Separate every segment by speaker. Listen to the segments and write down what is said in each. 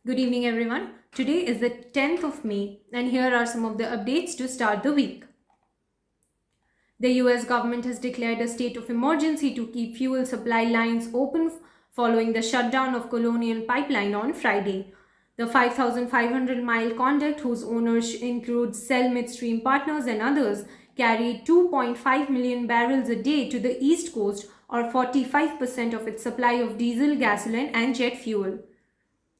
Speaker 1: Good evening, everyone. Today is the 10th of May, and here are some of the updates to start the week. The US government has declared a state of emergency to keep fuel supply lines open following the shutdown of Colonial Pipeline on Friday. The 5,500-mile conduct, whose owners include Shell Midstream Partners and others, carried 2.5 million barrels a day to the East Coast, or 45% of its supply of diesel, gasoline, and jet fuel.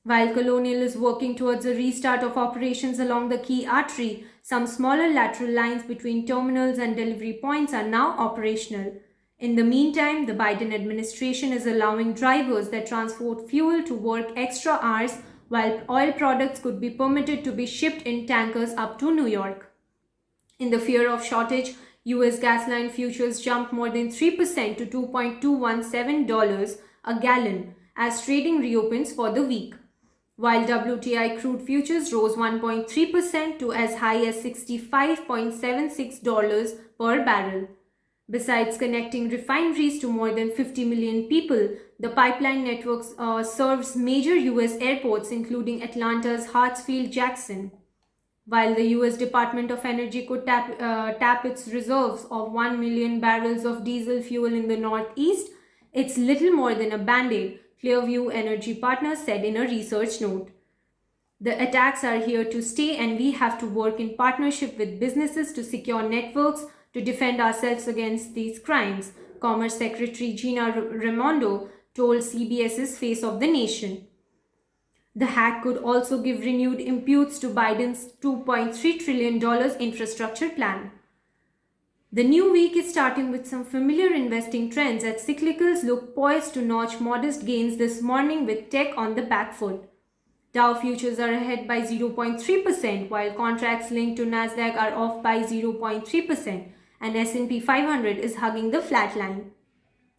Speaker 1: While Colonial is working towards a restart of operations along the key artery, some smaller lateral lines between terminals and delivery points are now operational. In the meantime, the Biden administration is allowing drivers that transport fuel to work extra hours, while oil products could be permitted to be shipped in tankers up to New York. In the fear of shortage, US gasoline futures jumped more than 3% to $2.217 a gallon as trading reopens for the week, while WTI crude futures rose 1.3% to as high as $65.76 per barrel. Besides connecting refineries to more than 50 million people, the pipeline network serves major US airports, including Atlanta's Hartsfield-Jackson. While the US Department of Energy could tap its reserves of 1 million barrels of diesel fuel in the Northeast, it's little more than a band aid, Clearview Energy Partners said in a research note. The attacks are here to stay, and we have to work in partnership with businesses to secure networks to defend ourselves against these crimes, Commerce Secretary Gina Raimondo told CBS's Face of the Nation. The hack could also give renewed impulse to Biden's $2.3 trillion infrastructure plan. The new week is starting with some familiar investing trends as cyclicals look poised to notch modest gains this morning with tech on the back foot. Dow futures are ahead by 0.3%, while contracts linked to Nasdaq are off by 0.3%, and S&P 500 is hugging the flat line.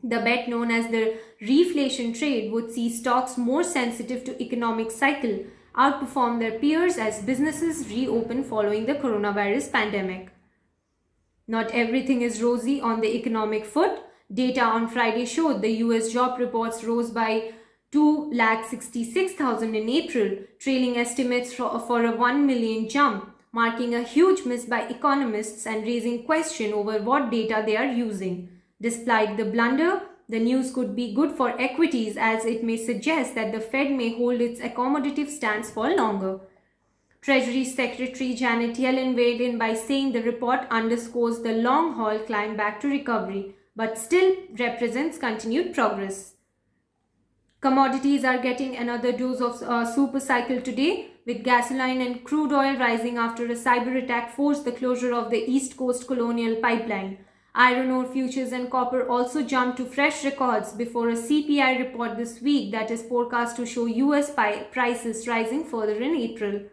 Speaker 1: The bet known as the reflation trade would see stocks more sensitive to economic cycle outperform their peers as businesses reopen following the coronavirus pandemic. Not everything is rosy on the economic foot. Data on Friday showed the US job reports rose by 266,000 in April, trailing estimates for a 1 million jump, marking a huge miss by economists and raising question over what data they are using. Despite the blunder, the news could be good for equities as it may suggest that the Fed may hold its accommodative stance for longer. Treasury Secretary Janet Yellen weighed in by saying the report underscores the long haul climb back to recovery, but still represents continued progress. Commodities are getting another dose of super cycle today, with gasoline and crude oil rising after a cyber attack forced the closure of the East Coast Colonial Pipeline. Iron ore futures and copper also jumped to fresh records before a CPI report this week that is forecast to show US prices rising further in April.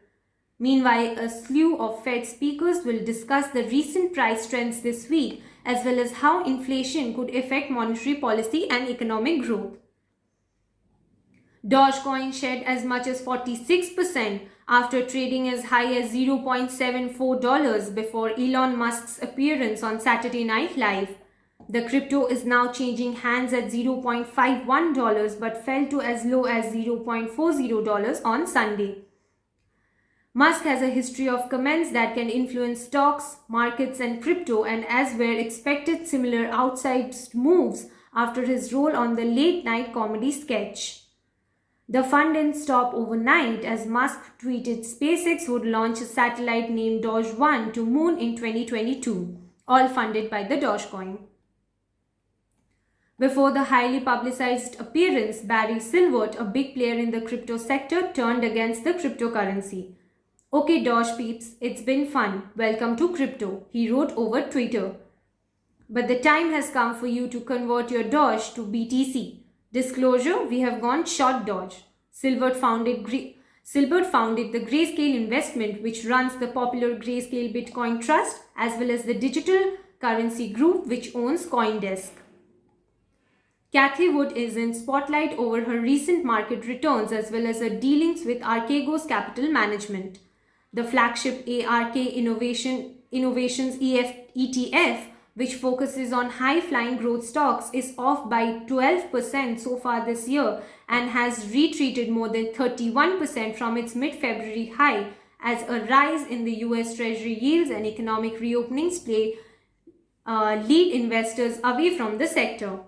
Speaker 1: Meanwhile, a slew of Fed speakers will discuss the recent price trends this week, as well as how inflation could affect monetary policy and economic growth. Dogecoin shed as much as 46% after trading as high as $0.74 before Elon Musk's appearance on Saturday Night Live. The crypto is now changing hands at $0.51 but fell to as low as $0.40 on Sunday. Musk has a history of comments that can influence stocks, markets, and crypto, and as were expected, similar outsized moves after his role on the late night comedy sketch. The fun didn't stop overnight as Musk tweeted SpaceX would launch a satellite named Doge 1 to Moon in 2022, all funded by the Dogecoin. Before the highly publicized appearance, Barry Silbert, a big player in the crypto sector, turned against the cryptocurrency. Okay, Doge peeps, it's been fun. Welcome to crypto, he wrote over Twitter. But the time has come for you to convert your Doge to BTC. Disclosure, we have gone short Doge. Silbert founded the Grayscale Investment, which runs the popular Grayscale Bitcoin Trust, as well as the digital currency group, which owns CoinDesk. Cathie Wood is in spotlight over her recent market returns as well as her dealings with Archegos Capital Management. The flagship ARK Innovations ETF which focuses on high-flying growth stocks, is off by 12% so far this year and has retreated more than 31% from its mid-February high as a rise in the US Treasury yields and economic reopenings lead investors away from the sector.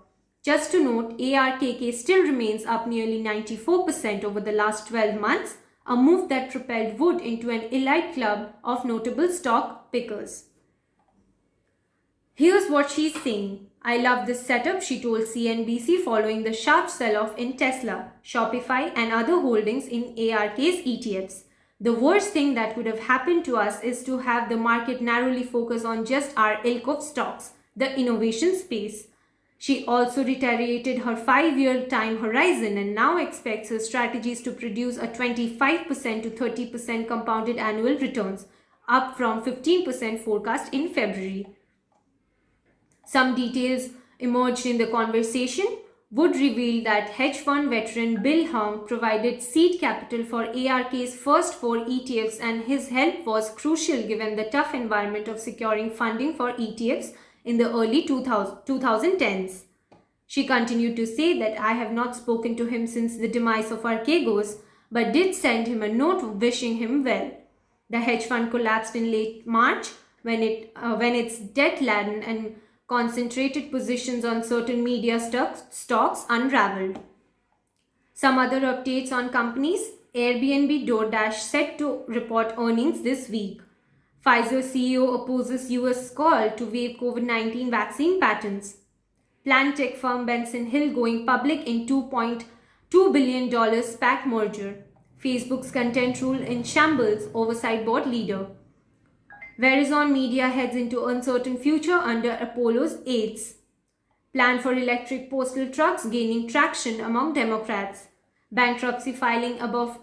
Speaker 1: Just to note, ARKK still remains up nearly 94% over the last 12 months, a move that propelled Wood into an elite club of notable stock pickers. Here's what she's saying. I love this setup, she told CNBC following the sharp sell-off in Tesla, Shopify and other holdings in ARK's ETFs. The worst thing that could have happened to us is to have the market narrowly focus on just our ilk of stocks, the innovation space. She also reiterated her 5-year time horizon and now expects her strategies to produce a 25% to 30% compounded annual returns, up from 15% forecast in February. Some details emerged in the conversation. Wood revealed that hedge fund veteran Bill Hung provided seed capital for ARK's first 4 ETFs, and his help was crucial given the tough environment of securing funding for ETFs in the early 2010s. She continued to say that I have not spoken to him since the demise of Archegos, but did send him a note wishing him well. The hedge fund collapsed in late March when its debt-laden and concentrated positions on certain media stocks unraveled. Some other updates on companies. Airbnb DoorDash set to report earnings this week. Pfizer CEO opposes US call to waive COVID-19 vaccine patents. Planned tech firm Benson Hill going public in $2.2 billion SPAC merger. Facebook's content rule in shambles, oversight board leader. Verizon Media heads into uncertain future under Apollo's aides. Plan for electric postal trucks gaining traction among Democrats. Bankruptcy filing above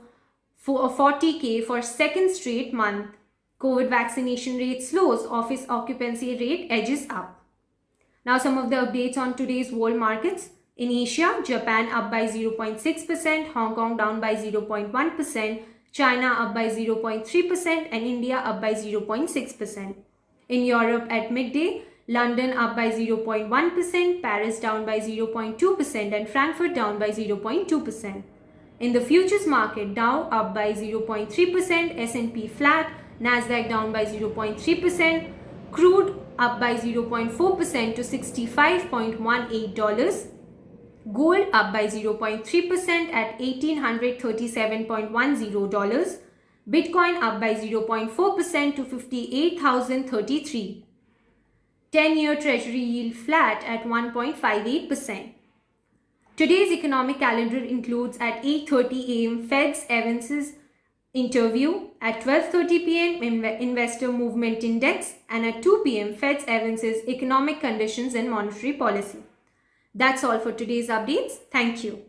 Speaker 1: 40K for second straight month. COVID vaccination rate slows, office occupancy rate edges up. Now some of the updates on today's world markets. In Asia, Japan up by 0.6%, Hong Kong down by 0.1%, China up by 0.3% and India up by 0.6%. In Europe at midday, London up by 0.1%, Paris down by 0.2% and Frankfurt down by 0.2%. In the futures market, Dow up by 0.3%, S&P flat, Nasdaq down by 0.3%, crude up by 0.4% to $65.18, gold up by 0.3% at $1,837.10, Bitcoin up by 0.4% to 58,033. 10-year Treasury yield flat at 1.58%. Today's economic calendar includes at 8:30 a.m. Fed's Evans's interview, at 12:30 p.m. Investor Movement Index, and at 2 p.m. Fed's Evans's Economic Conditions and Monetary Policy. That's all for today's updates. Thank you.